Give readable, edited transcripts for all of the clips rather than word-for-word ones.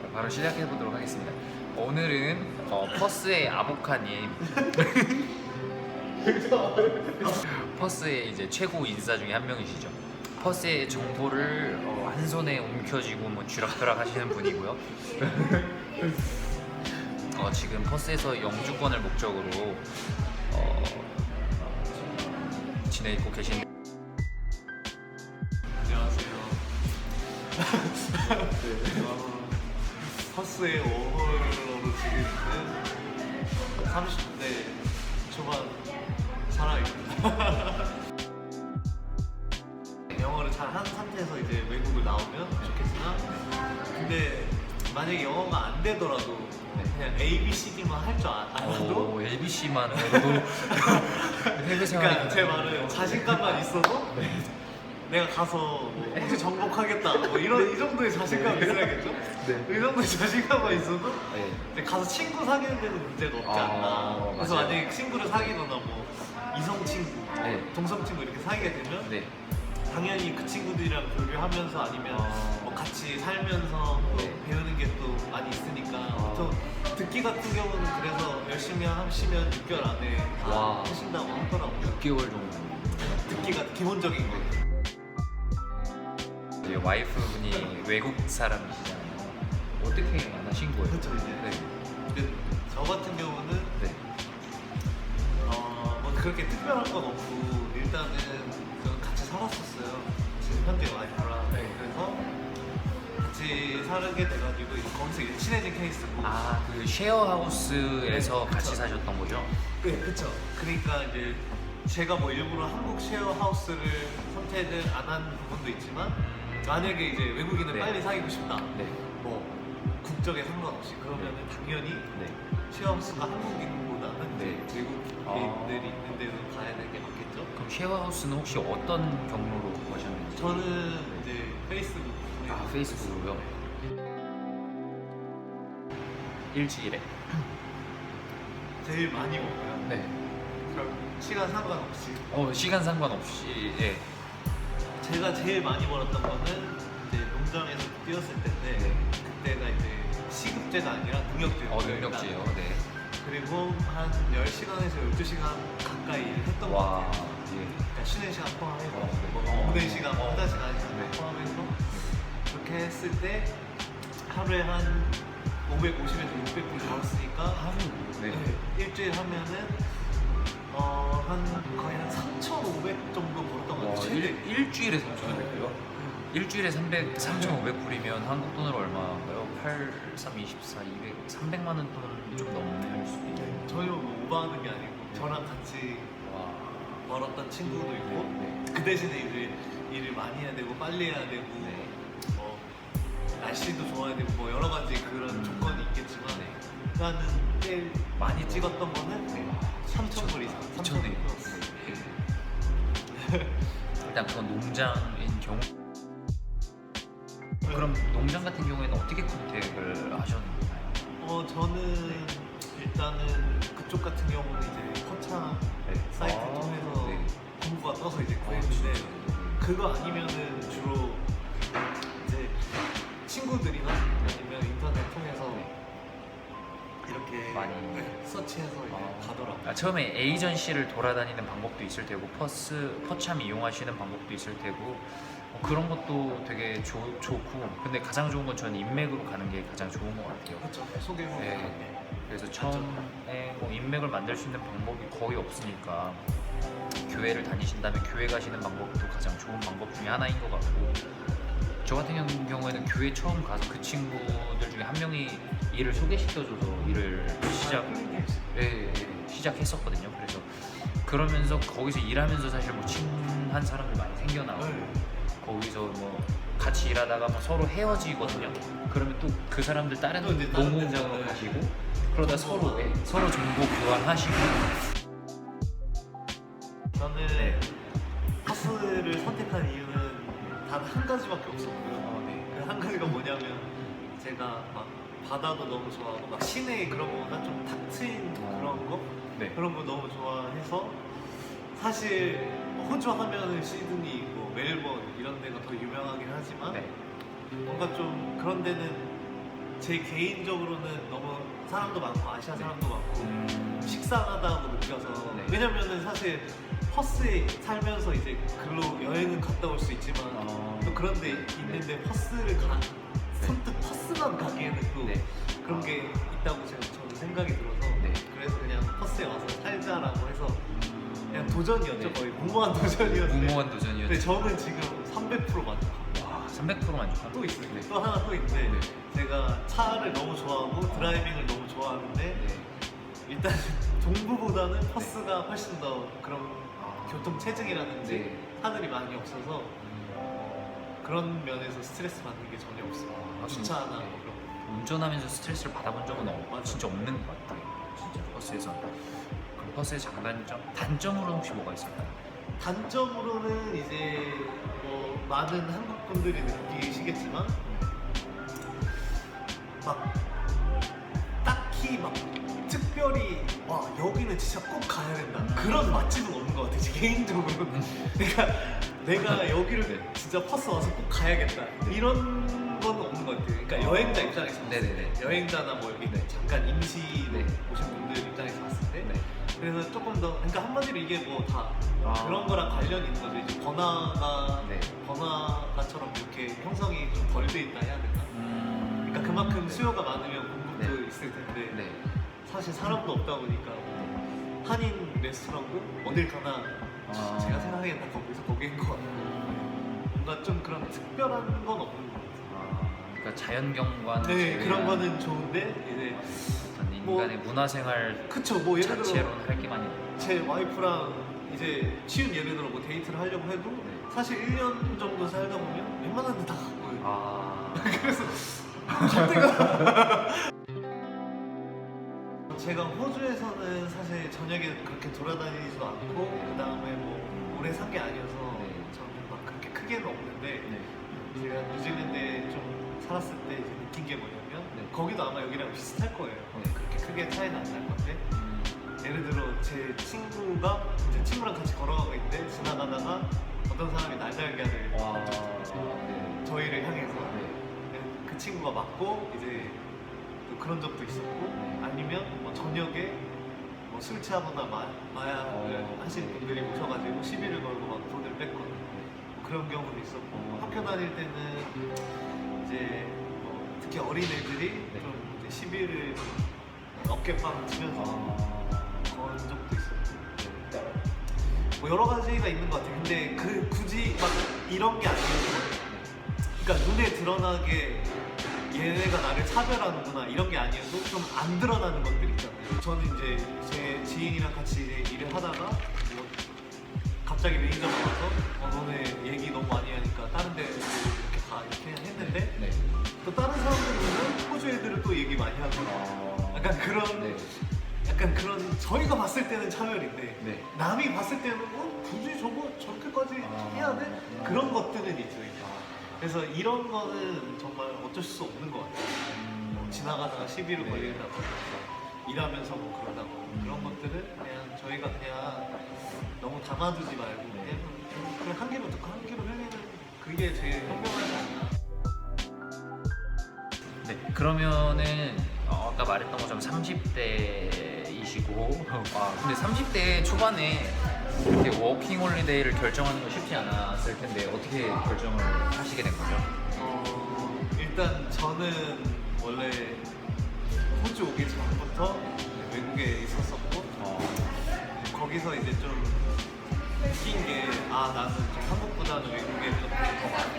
바로 시작해 보도록 하겠습니다. 오늘은 퍼스의 아보카님, 퍼스의 이제 최고 인싸 중에 한 명이시죠. 퍼스의 정보를 한 손에 움켜쥐고 뭐 쥐락펴락 하시는 분이고요. 지금 퍼스에서 영주권을 목적으로 지내고 계신. 안녕하세요. 퍼스의 오버로로 지금 있는 30대 초반 사람입니다. 영어를 잘 한 상태에서 이제 외국을 나오면 좋겠으나, 근데 만약에 영어가 안 되더라도 그냥 A, B, C, D만 할 줄 알아도 LBC만 해도 해외 생활이. 그러니까 제 말은 자신감만 있어도 내가 가서 뭐 혹시 정복하겠다 뭐 이 정도의 자신감이 있어야겠죠? 네. 이 정도의 자신감만 있어도 네. 이제 가서 친구 사귀는 데는 문제가 없지 않나. 그래서 맞아요. 만약에 친구를 사귀거나 뭐 이성 친구, 네. 동성 친구 이렇게 사귀게 되면 네. 당연히 그 친구들이랑 교류하면서 아니면 뭐 같이 살면서 또 네. 배우는 게 또 많이 있으니까 보통 듣기 같은 경우는 그래서 열심히 하시면 6개월 안에 다 와. 하신다고 하더라고요. 6개월 정도. 듣기가 기본적인 거. 이제 와이프분이 외국 사람이시잖아요. 어떻게 만나신 거예요? 그렇죠, 이제. 네. 근데 저 같은 경우는 네. 뭐 그렇게 특별한 건 없고 일단은 저는 같이 살았었어요. 지금 현재 와이프랑. 네. 그래서 같이 살게 돼가지고 이제 거기서 이제 친해진 케이스고. 그 쉐어하우스에서 네, 같이 그쵸. 사셨던 거죠? 네, 그쵸. 그러니까 이제 제가 뭐 일부러 한국 쉐어하우스를 선택을 안 한 부분도 있지만 만약에 이제 외국인을 네. 빨리 사귀고 싶다. 네. 뭐 국적에 상관없이 그러면은 당연히 네. 쉐어하우스가 한국인보다는 네. 이제 외국인들이 있는 데로 가야 되는 게 맞겠죠? 그럼 쉐어하우스는 혹시 어떤 경로로 구하셨는지? 저는 이제 페이스북 통해서 페이스북으로요? 일주일에? 제일 많이 먹어요. 네. 그럼 시간 상관없이 시간 상관없이. 예. 제가 제일 많이 벌었던 거는 이제 농장에서 뛰었을 때인데 네. 그때가 이제 시급제가 아니라 능력제였어요. 능력지요. 일단. 네. 그리고 한 10시간에서 12시간 가까이 일을 했던 것 와. 같아요. 예. 그러니까 쉬는 시간 포함해서 네. 뭐 오랜 시간, 화장 시간 네. 포함해서 그렇게 했을 때 하루에 한 550에서 600불 벌었으니까 하루. 네. 일주일 하면은 한 거의 한 3,500 정도 벌었던 것 와, 같아요. 최대. 일주일에 3,500불이요? 일주일에 3,500불이면 한국 돈으로 얼마인가요? 8, 3, 24, 200, 300만 원 돈 좀 넘을 수도 있네요. 저희가 뭐 오버하는 게 아니고 저랑 같이 와. 벌었던 친구도 있고 네. 그 대신에 이제 일을 많이 해야 되고 빨리 해야 되고 네. 뭐 날씨도 좋아야 되고 뭐 여러 가지 그런 조건이 있겠지만 네. 나는 제일 많이 찍었던 거는 네. 3,000불 이상. 미쳤네요. 3,000불. 일단 그건 농장인 경우. 그럼 농장 같은 경우에는 어떻게 컨택을 하셨나요? 저는 일단은 그쪽 같은 경우는 이제 포차 사이트 통해서 네. 공고가 떠서 이제 구했는데 그거 아니면은 주로 이제 친구들이나 아니면 인터넷 통해서 이렇게 많이. 서치해서 이제 가더라고요. 처음에 에이전시를 돌아다니는 방법도 있을 테고 퍼참 이용하시는 방법도 있을 테고 그런 것도 되게 좋고, 근데 가장 좋은 건 저는 인맥으로 가는 게 가장 좋은 것 같아요. 그렇죠. 소개로. 네. 그래서 처음에 뭐 인맥을 만들 수 있는 방법이 거의 없으니까 교회를 다니신다면 교회 가시는 방법도 가장 좋은 방법 중에 하나인 것 같고, 저 같은 경우에는 교회 처음 가서 그 친구들 중에 한 명이 일을 소개시켜줘서 일을 시작했었거든요. 그래서 그러면서 거기서 일하면서 사실 뭐 친한 사람들 많이 생겨나고 거기서 뭐 같이 일하다가 뭐 서로 헤어지거든요. 그러면 또 그 사람들 다른 또 이제 다른 농장으로 데서, 가시고 그러다 서로 정보 교환하시고. 저는 네. 퍼스를 선택한 이유는 단 한 가지밖에 없었고요. 그 한 가지가 뭐냐면 제가 막 바다도 너무 좋아하고 막 시내 그런 거보다 좀 탁 트인 그런 거 네. 그런 거 너무 좋아해서 사실 호주 하면은 시드니, 뭐 멜번 이런 데가 더 유명하긴 하지만 네. 뭔가 좀 그런 데는 제 개인적으로는 너무 사람도 많고 아시아 사람도 많고 식상하다고 느껴서 네. 왜냐면은 사실 퍼스에 살면서 이제 글로 여행은 갔다 올 수 있지만 또 그런 데 있는데 퍼스를 선뜻 퍼스만 가기에는 또 네. 그런 게 있다고 저는 생각이 들어서 네. 그래서 그냥 퍼스에 와서 살자라고 해서 그냥 도전이었죠. 네. 거의 무모한 도전이었는데 무모한 도전이었죠. 근데 저는 지금 300% 만족합니다. 와, 300% 만족합니다. 또 있어요. 네. 또 하나 또 있는데 네. 제가 차를 너무 좋아하고 드라이빙을 너무 좋아하는데 네. 일단 동부보다는 퍼스가 훨씬 더 그런 아. 교통 체증이라든지 네. 하늘이 많이 없어서 그런 면에서 스트레스 받는 게 전혀 없어요. 아, 주차나 네. 뭐 그런 거. 운전하면서 스트레스를 받아본 적은 맞아요. 진짜 없는 것 같아요. 진짜 버스에서. 그럼 버스의 장단점, 단점으로는 혹시 뭐가 있을까요? 단점으로는 이제 뭐 많은 한국 분들이 느끼시겠지만 막 딱히 막 특별히 와 여기는 진짜 꼭 가야 된다 그런 맛집은 없는 것 같아 제 개인적으로. 내가 여기를 네. 진짜 퍼스 와서 꼭 가야겠다 이런 건 없는 것 같아요. 그러니까 여행자 입장에서 봤을 네네네. 때 여행자나 뭐 여기 네. 잠깐 임시 네. 오신 분들 입장에서 봤을 때 네. 그래서 조금 더 그러니까 한마디로 이게 뭐 다 아. 그런 거랑 관련이 있는 거죠. 이제 네. 번화가처럼 이렇게 형성이 좀 덜 돼 있다 해야 되나? 그러니까 그만큼 네. 수요가 많으면 공급도 네. 있을 텐데 네. 사실 사람도 없다 보니까 한인 레스토랑도 어딜 가나 아. 제가 생각하기엔 다 거기인 것 같아요. 뭔가 좀 그런 특별한 건 없는 것 같아요. 아, 그러니까 자연경관 네, 그런 거는 좋은데 이제 어떤 뭐- 인간의 문화생활 그쵸 뭐 예를 들어 자체로는 할 게 많이 없고. 제 와이프랑 이제 쉬운 예를 들어 뭐 데이트를 하려고 해도 네. 사실 1년 정도 살다 보면 웬만한 데 다 가고요. 아. 그래서 갈 데가 제가 호주에서는 사실 저녁에 그렇게 돌아다니지도 않고 그 다음에 뭐 오래 산 게 아니어서 네. 저는 막 그렇게 크게는 없는데 네. 제가 뉴질랜드에 좀 살았을 때 이제 느낀 게 뭐냐면 네. 거기도 아마 여기랑 비슷할 거예요. 네. 그렇게 크게 차이는 안 날 건데 예를 들어 제 친구가 제 친구랑 같이 걸어가고 있는데 지나가다가 어떤 사람이 날달걀을 와. 던져줬거든요. 네. 저희를 향해서 네. 그 친구가 맞고 이제 또 그런 적도 있었고 아니면 뭐 저녁에 뭐 술 취하거나 마약을 하신 분들이 오셔가지고 시비를 걸고 막 돈을 뺐거나 뭐 그런 경우도 있었고 학교 다닐 때는 이제 뭐 특히 어린 애들이 네. 좀 이제 시비를 어깨빵 치면서 그런 적도 있었고 뭐 여러 가지가 있는 것 같아요. 근데 그 굳이 막 이런 게 아니어도 그러니까 눈에 드러나게 얘네가 나를 차별하는구나 이런 게 아니어도 좀 안 드러나는 것들 있잖아요. 저는 이제 제 지인이랑 같이 이제 일을 하다가 뭐 갑자기 매니저가 와서 너네 얘기 너무 많이 하니까 다른 데 이렇게 가 이렇게 했는데 네. 또 다른 사람들 보면 호주 애들은 또 얘기 많이 하고 약간 그런 네. 약간 그런 저희가 봤을 때는 차별인데 네. 남이 봤을 때는 굳이 저거 저렇게까지 해야 돼? 그런 것들은 있어요. 그래서 이런 거는 정말 어쩔 수 없는 것 같아요. 뭐 지나가다가 시비를 네. 걸린다거나 일하면서 뭐 그러다고 그런 것들은 그냥 저희가 그냥 너무 담아두지 말고 그냥 한 귀로 듣고 한 귀로 흘리는 그게 제일 현명하지 않나. 네, 그러면은 아까 말했던 것처럼 30대이시고 근데 30대 초반에 이렇게 워킹 홀리데이를 결정하는 거 쉽지 않았을 텐데 어떻게 결정을 하시게 된 거죠? 일단 저는 원래 호주 오기 전부터 외국에 있었었고 거기서 이제 좀 느낀 게 나는 좀 한국보다는 외국에 좀 더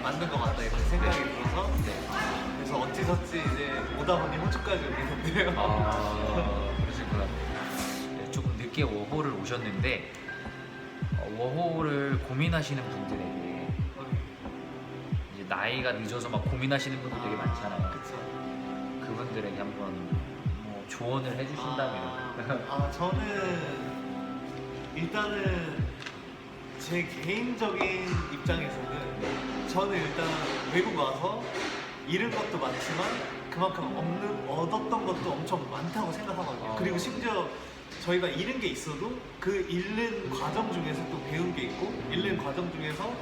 맞는 것 같다 이런 생각이 들어서 그래서 어찌저찌 이제 오다 보니 호주까지 오게 됐는데요. 그러시구나. 네, 조금 늦게 워홀을 오셨는데 워홀을 고민하시는 분들에게 이제 나이가 늦어서 막 고민하시는 분들 되게 많잖아요. 그쵸. 그분들에게 한번 뭐 조언을 해주신다면 저는 일단은 제 개인적인 입장에서는 저는 일단 외국 와서 잃은 것도 많지만 그만큼 얻었던 것도 엄청 많다고 생각하거든요. 그리고 심지어 저희가 잃은 게 있어도 그 잃는 과정 중에서 또 배운 게 있고 잃는 과정 중에서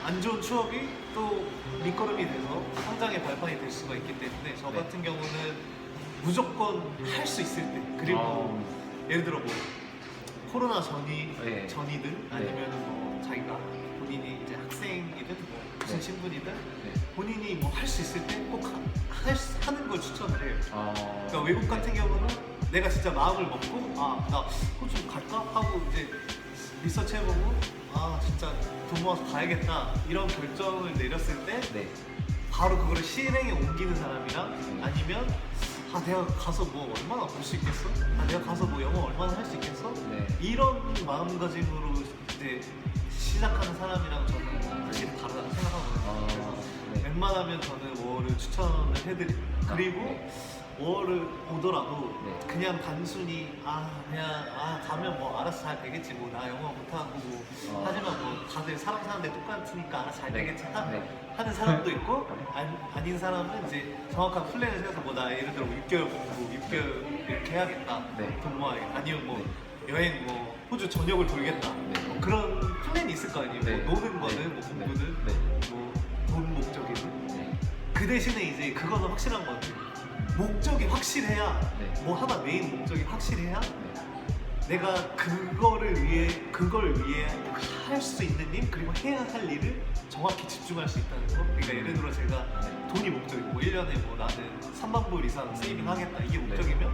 안 좋은 추억이 또 밑거름이 돼서 성장의 발판이 될 수가 있기 때문에 저 네. 같은 경우는 무조건 할 수 있을 때 그리고 예를 들어 뭐 코로나 네. 전이든 아니면 뭐 자기가 본인이 이제 학생이든 뭐 무슨 네. 신분이든 네. 본인이 뭐 할 수 있을 때 꼭 하는 걸 추천을 해요. 그러니까 외국 같은 네. 경우는 내가 진짜 마음을 먹고 나 호주 갈까 하고 이제 리서치 해보고 진짜 돈 모아서 가야겠다 이런 결정을 내렸을 때 네. 바로 그거를 실행에 옮기는 사람이랑 아니면 내가 가서 뭐 얼마나 볼 수 있겠어? 내가 가서 뭐 영어 얼마나 할 수 있겠어? 네. 이런 마음가짐으로 이제 시작하는 사람이랑 저는 사실 다르다고 생각하거든요. 그래서 네. 웬만하면 저는 5월을 추천을 해드리고 그리고 네. 5월을 오더라도 네. 그냥 단순히 가면 뭐 알아서 잘 되겠지 뭐 나 영어 못하고 뭐 하지만 뭐 다들 사람 사는데 똑같으니까 알아서 잘 네. 되겠지 네. 하는 사람도 있고 아닌 사람은 이제 정확한 플랜을 세워서 뭐 나 예를 들어 6개월 공부 6개월 이렇게 해야겠다 네. 돈 모아야겠다 아니면 뭐 여행 뭐 호주 전역을 돌겠다 네. 뭐 그런 플랜이 있을 거 아니에요 네. 뭐 노는 거는 네. 뭐 공부는 네. 뭐 돈 목적이든 네. 그 대신에 이제 그거는 확실한 것 같아요 목적이 확실해야 네. 뭐 하나 메인 목적이 확실해야 네. 내가 그걸 위해 할 수 있는 일 그리고 해야 할 일을 정확히 집중할 수 있다는 거. 그러니까 예를 들어 제가 돈이 목적이고 뭐 1년에 뭐 나는 3만 불 이상 세이빙 하겠다 이게 목적이면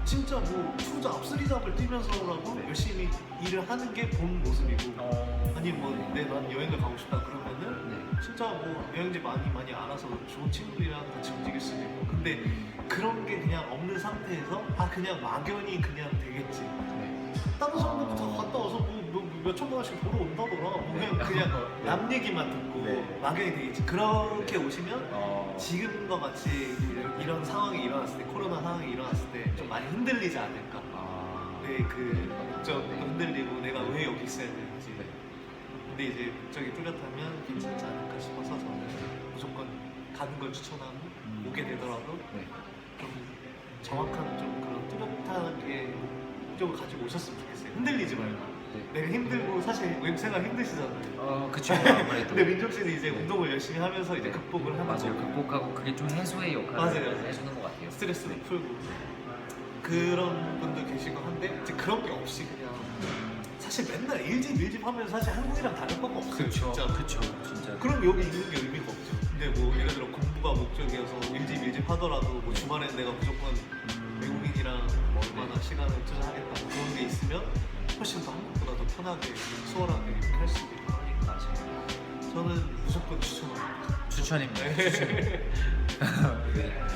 진짜 뭐 투자 앞쓰리잡을 뛰면서라도 네. 열심히 일을 하는 게 본 모습이고 아니면 뭐 네. 난 여행을 가고 싶다 그러면은 네. 진짜 뭐 여행지 많이 알아서 좋은 친구들이랑 같이 움직일 수도 있고 근데 그런 게 그냥 없는 상태에서 그냥 막연히 그냥 되겠지 네. 다른 사람들 다 갔다 와서 뭐 몇천만 원씩 벌어 온다더라 뭐 그냥 네. 남 얘기만 듣고 네. 막연히 되겠지 그렇게 네. 오시면 지금과 같이 이런 상황이 일어났을 때 코로나 상황이 일어났을 때 좀 많이 흔들리지 않을까 내 그 목적도 흔들리고 내가 왜 여기 있어야 되는지 근데 이제 목적이 뚜렷하면 괜찮지 않을까 싶어서 저는 무조건 가는 걸 추천하고 오게 되더라도 네. 좀 정확한 좀 그런 뚜렷하게 목적을 가지고 오셨으면 좋겠어요. 흔들리지 말고. 네. 내가 힘들고 사실 외국 생활 힘드시잖아요. 그쵸. 아무래도. 근데 민정 씨는 이제 네. 운동을 열심히 하면서 이제 네. 극복을 하는 맞아요. 거고 극복하고 그게 좀 해소의 역할을 맞아요. 해주는 것 같아요. 스트레스도 네. 풀고 그런 분들 계시고 한데 이제 그런 게 없이 그냥 사실 맨날 일집 하면 사실 한국이랑 다를 바가 없어요. 그쵸. 진짜. 그쵸. 진짜. 그럼 여기 있는 게 의미가 없죠. 근데 뭐 예를 들어 공부가 목적이어서 일집 하더라도 뭐 주말에 내가 무조건 외국인이랑 뭐 얼마나 시간을 투자하겠다 뭐 그런 게 있으면 훨씬 더 한국보다 더 편하게 수월하게 이렇게 할 수 있고 하니까 맞아요. 저는 무조건 추천합니다. 추천입니다. 네. 추천. 네.